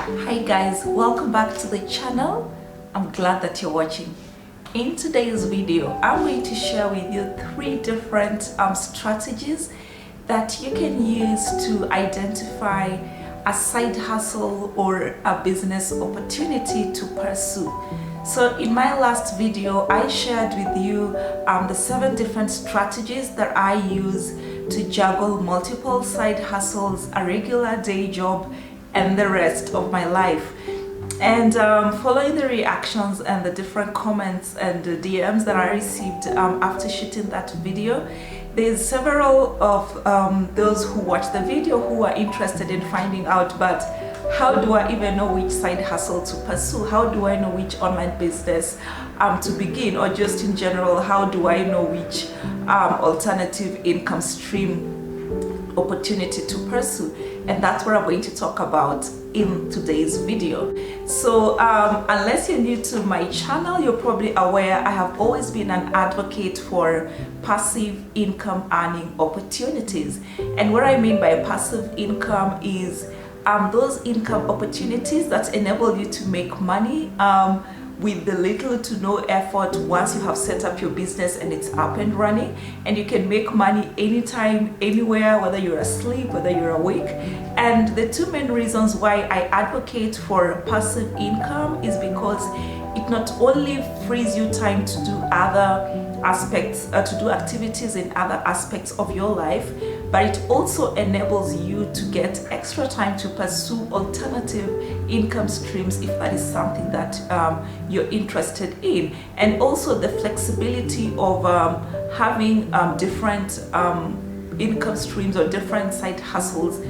Hi guys, welcome back to the channel. I'm glad that you're watching. In today's video, I'm going to share with you 3 different strategies that you can use to identify a side hustle or a business opportunity to pursue. So in my last video, I shared with you the 7 different strategies that I use to juggle multiple side hustles, a regular day job, and the rest of my life. And following the reactions and the different comments and the DMs that I received after shooting that video, there's several of those who watch the video who are interested in finding out, but how do I even know which side hustle to pursue? How do I know which online business to begin? Or just in general, how do I know which alternative income stream opportunity to pursue? And that's what I'm going to talk about in today's video. So unless you're new to my channel, you're probably aware I have always been an advocate for passive income earning opportunities. And what I mean by passive income is those income opportunities that enable you to make money with the little to no effort once you have set up your business and it's up and running, and you can make money anytime, anywhere, whether you're asleep, whether you're awake. And the 2 main reasons why I advocate for passive income is because it not only frees you time to do other aspects, to do activities in other aspects of your life, but it also enables you to get extra time to pursue alternative income streams if that is something that you're interested in. And also the flexibility of having different income streams or different side hustles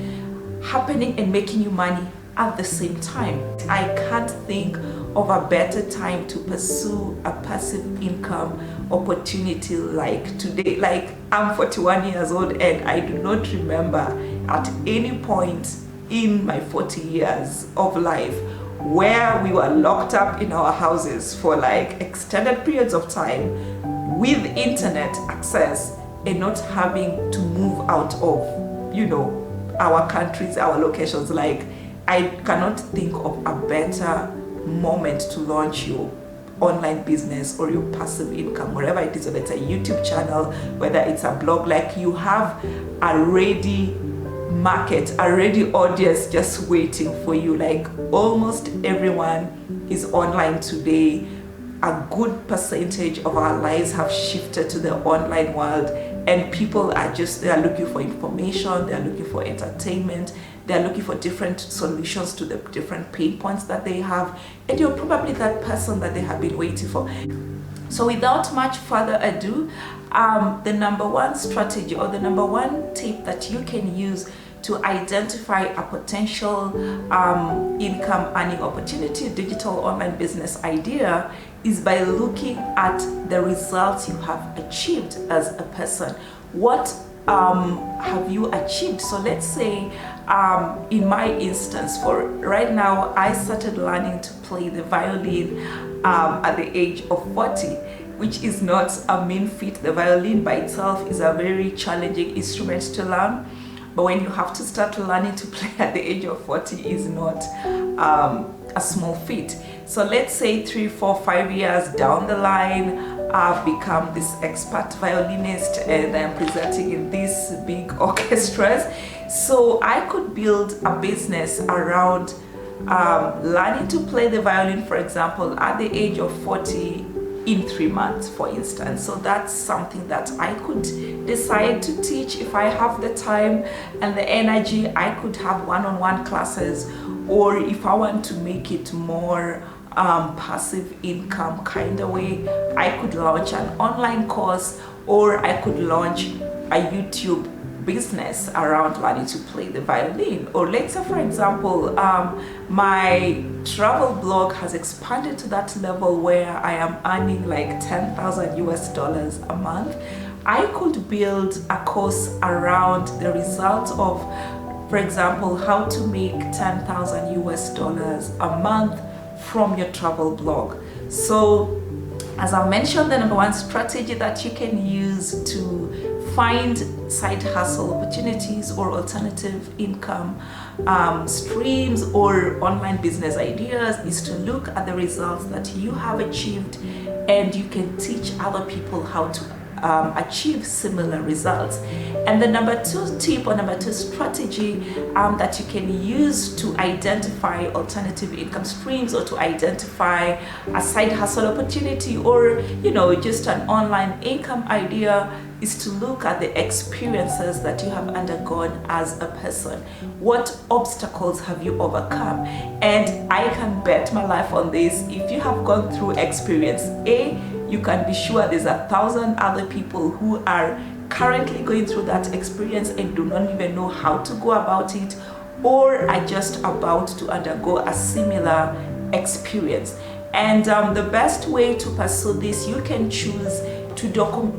happening and making you money at the same time. I can't think of a better time to pursue a passive income opportunity like today. Like, I'm 41 years old and I do not remember at any point in my 40 years of life where we were locked up in our houses for like extended periods of time with internet access and not having to move out of, you know, our countries, our locations. Like, I cannot think of a better moment to launch your online business or your passive income, wherever it is, whether it's a YouTube channel, whether it's a blog. Like, you have a ready market, a ready audience just waiting for you. Like, almost everyone is online today. A good percentage of our lives have shifted to the online world, and people are just, they are looking for information, they are looking for entertainment, they are looking for different solutions to the different pain points that they have, and you're probably that person that they have been waiting for. So without much further ado, the number 1 strategy or the number 1 tip that you can use to identify a potential income earning opportunity, digital online business idea, is by looking at the results you have achieved as a person. What have you achieved? So let's say in my instance, for right now, I started learning to play the violin at the age of 40, which is not a mean feat. The violin by itself is a very challenging instrument to learn, but when you have to start learning to play at the age of 40 is not a small feat. So let's say 3, 4, 5 years down the line, I've become this expert violinist and I'm presenting in these big orchestras. So I could build a business around learning to play the violin, for example, at the age of 40 in 3 months, for instance. So that's something that I could decide to teach if I have the time and the energy. I could have one-on-one classes, or if I want to make it more passive income kind of way, I could launch an online course, or I could launch a YouTube business around learning to play the violin. Or let's say, for example, my travel blog has expanded to that level where I am earning like $10,000 a month. I could build a course around the results of, for example, how to make $10,000 a month from your travel blog. So as I mentioned, the number 1 strategy that you can use to find side hustle opportunities or alternative income streams or online business ideas is to look at the results that you have achieved, and you can teach other people how to achieve similar results. And the number 2 tip or number 2 strategy that you can use to identify alternative income streams, or to identify a side hustle opportunity, or just an online income idea, is to look at the experiences that you have undergone as a person. What obstacles have you overcome? And I can bet my life on this. If you have gone through experience A, you can be sure there's 1,000 other people who are currently going through that experience and do not even know how to go about it, or are just about to undergo a similar experience. And the best way to pursue this, you can choose to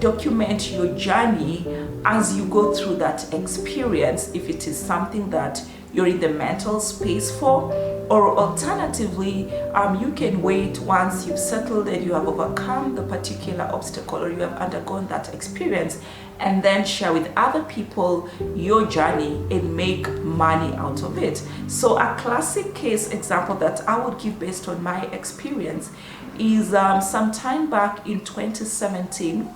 document your journey as you go through that experience, if it is something that you're in the mental space for. Or alternatively, you can wait once you've settled and you have overcome the particular obstacle, or you have undergone that experience, and then share with other people your journey and make money out of it. So a classic case example that I would give based on my experience is some time back in 2017,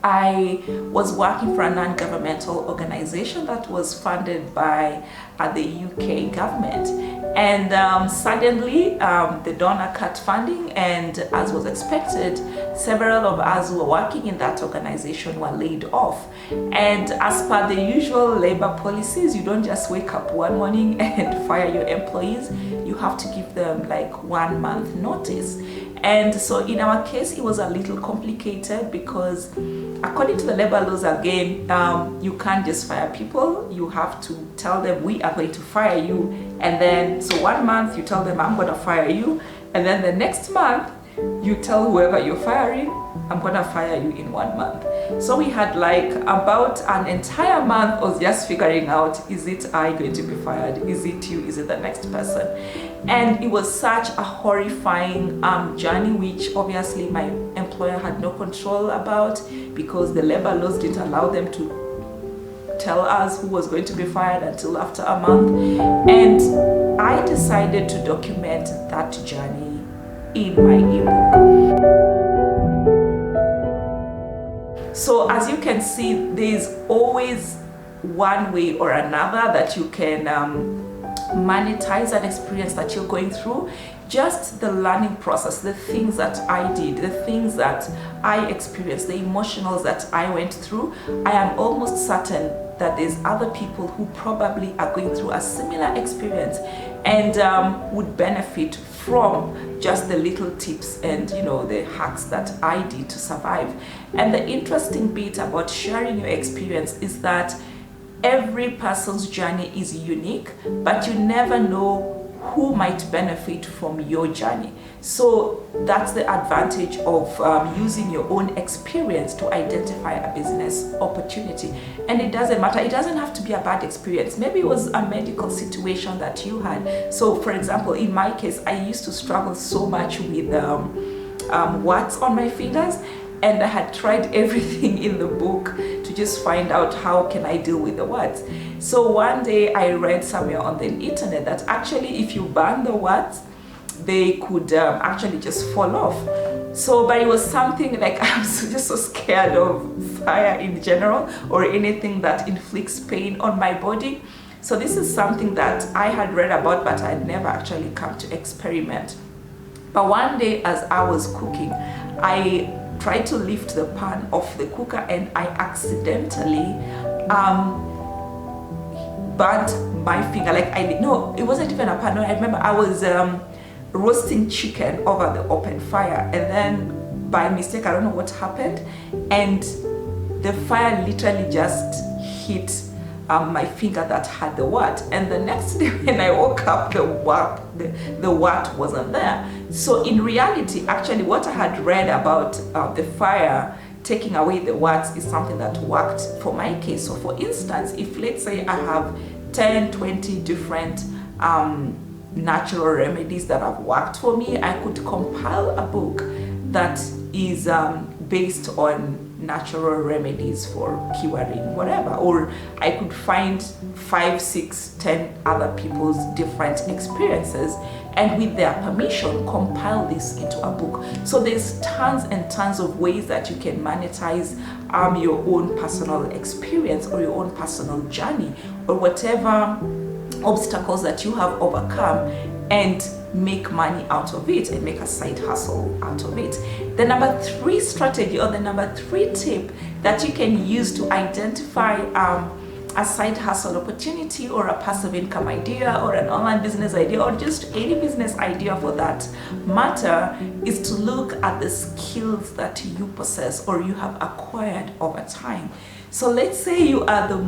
I was working for a non-governmental organization that was funded by the UK government, and suddenly the donor cut funding, and as was expected, several of us who were working in that organization were laid off. And as per the usual labor policies, you don't just wake up one morning and fire your employees. You have to give them like 1 month notice. And so in our case, it was a little complicated because according to the labor laws, again, you can't just fire people. You have to tell them, we are going to fire you. And then, so 1 month, you tell them, I'm going to fire you. And then the next month, you tell whoever you're firing, I'm going to fire you in 1 month. So we had like about an entire month of just figuring out, is it I going to be fired? Is it you? Is it the next person? And it was such a horrifying journey, which obviously my employer had no control about, because the labor laws didn't allow them to tell us who was going to be fired until after a month. And I decided to document that journey in my ebook. So as you can see, there's always one way or another that you can monetize an experience that you're going through. Just the learning process, the things that I did, the things that I experienced, the emotionals that I went through, I am almost certain that there's other people who probably are going through a similar experience and would benefit from just the little tips and the hacks that I did to survive. And the interesting bit about sharing your experience is that every person's journey is unique, but you never know who might benefit from your journey. So that's the advantage of using your own experience to identify a business opportunity. And it doesn't matter, it doesn't have to be a bad experience. Maybe it was a medical situation that you had. So for example, in my case, I used to struggle so much with warts on my fingers, and I had tried everything in the book to just find out how can I deal with the warts. So one day I read somewhere on the internet that actually if you burn the warts, they could actually just fall off. So, but it was something like I'm just so scared of fire in general, or anything that inflicts pain on my body. So this is something that I had read about, but I had never actually come to experiment. But one day as I was cooking, I tried to lift the pan off the cooker, and I accidentally burnt my finger. No, it wasn't even a pan. No, I remember I was roasting chicken over the open fire, and then by mistake, I don't know what happened, and the fire literally just hit my finger that had the wart. And the next day when I woke up, the wart wasn't there. So in reality, actually what I had read about the fire taking away the warts is something that worked for my case. So for instance, if let's say I have 10, 20 different natural remedies that have worked for me, I could compile a book that is based on natural remedies for curing whatever, or I could find 5, 6, 10 other people's different experiences and with their permission compile this into a book. So there's tons and tons of ways that you can monetize your own personal experience or your own personal journey or whatever obstacles that you have overcome, and make money out of it and make a side hustle out of it. The number 3 strategy, or the number 3 tip that you can use to identify a side hustle opportunity or a passive income idea or an online business idea or just any business idea for that matter, is to look at the skills that you possess or you have acquired over time. So let's say you are the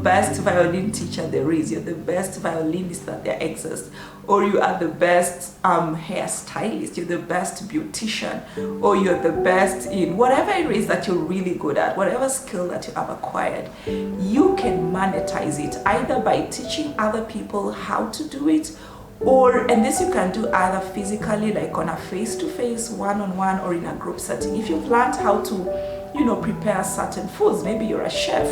best violin teacher there is, you're the best violinist that there exists, or you are the best hairstylist, you're the best beautician, or you're the best in whatever it is that you're really good at, whatever skill that you have acquired. You can monetize it either by teaching other people how to do it, and this you can do either physically, like on a face-to-face, one-on-one, or in a group setting. If you've learned how to prepare certain foods, maybe you're a chef,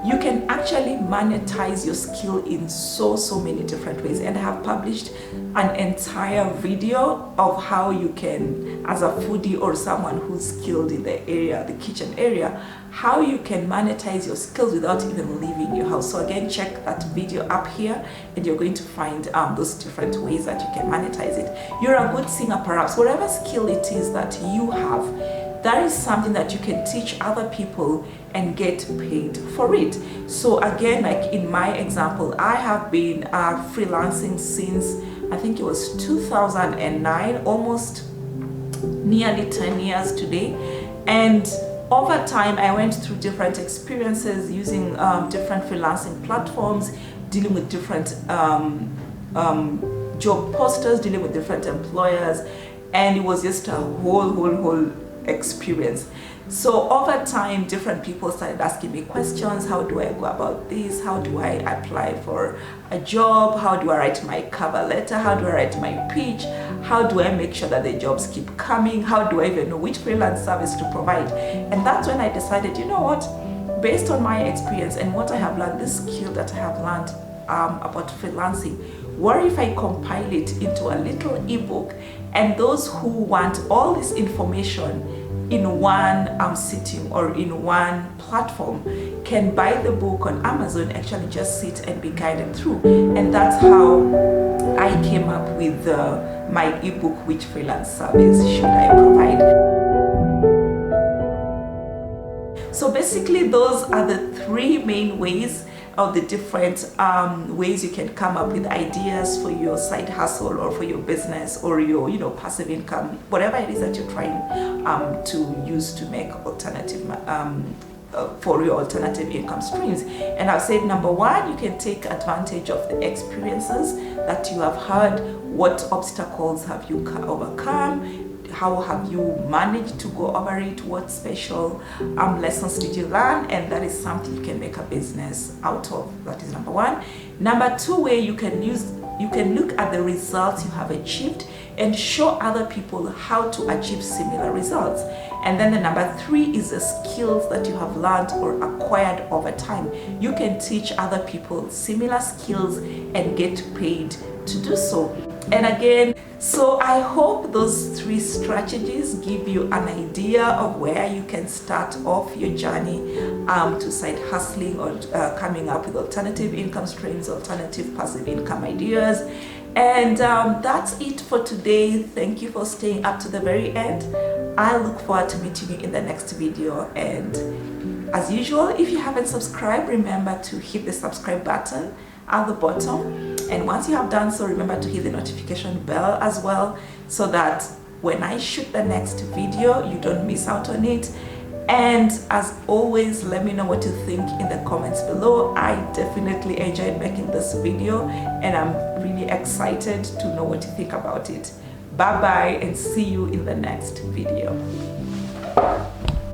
you can actually monetize your skill in so many different ways. And I have published an entire video of how you can, as a foodie or someone who's skilled in the area, the kitchen area, how you can monetize your skills without even leaving your house. So again, check that video up here and you're going to find those different ways that you can monetize it. You're a good singer, perhaps, whatever skill it is that you have, that is something that you can teach other people and get paid for it. So again, like in my example, I have been freelancing since, I think it was 2009, almost nearly 10 years today. And over time, I went through different experiences using different freelancing platforms, dealing with different job posters, dealing with different employers, and it was just a whole experience. So over time, different people started asking me questions. How do I go about this? How do I apply for a job? How do I write my cover letter? How do I write my pitch? How do I make sure that the jobs keep coming? How do I even know which freelance service to provide? And that's when I decided, you know what, based on my experience and what I have learned, this skill that I have learned about freelancing, what if I compile it into a little ebook, and those who want all this information in one sitting or in one platform can buy the book on Amazon, actually just sit and be guided through. And that's how I came up with my ebook, Which Freelance Service Should I Provide? So basically those are the 3 main ways of the different ways you can come up with ideas for your side hustle or for your business or your passive income, whatever it is that you're trying to use to make alternative for your alternative income streams. And I've said, number 1, you can take advantage of the experiences that you have had. What obstacles have you overcome? How have you managed to go over it? What special lessons did you learn? And that is something you can make a business out of. That is number 1. Number 2 way you can look at the results you have achieved and show other people how to achieve similar results. And then the number 3 is the skills that you have learned or acquired over time. You can teach other people similar skills and get paid to do so. And again, so I hope those 3 strategies give you an idea of where you can start off your journey to side hustling or coming up with alternative income streams, alternative passive income ideas. And that's it for today. Thank you for staying up to the very end. I look forward to meeting you in the next video. And as usual, if you haven't subscribed, remember to hit the subscribe button at the bottom. And once you have done so, remember to hit the notification bell as well, so that when I shoot the next video, you don't miss out on it. And as always, let me know what you think in the comments below. I definitely enjoyed making this video and I'm really excited to know what you think about it. Bye bye and see you in the next video.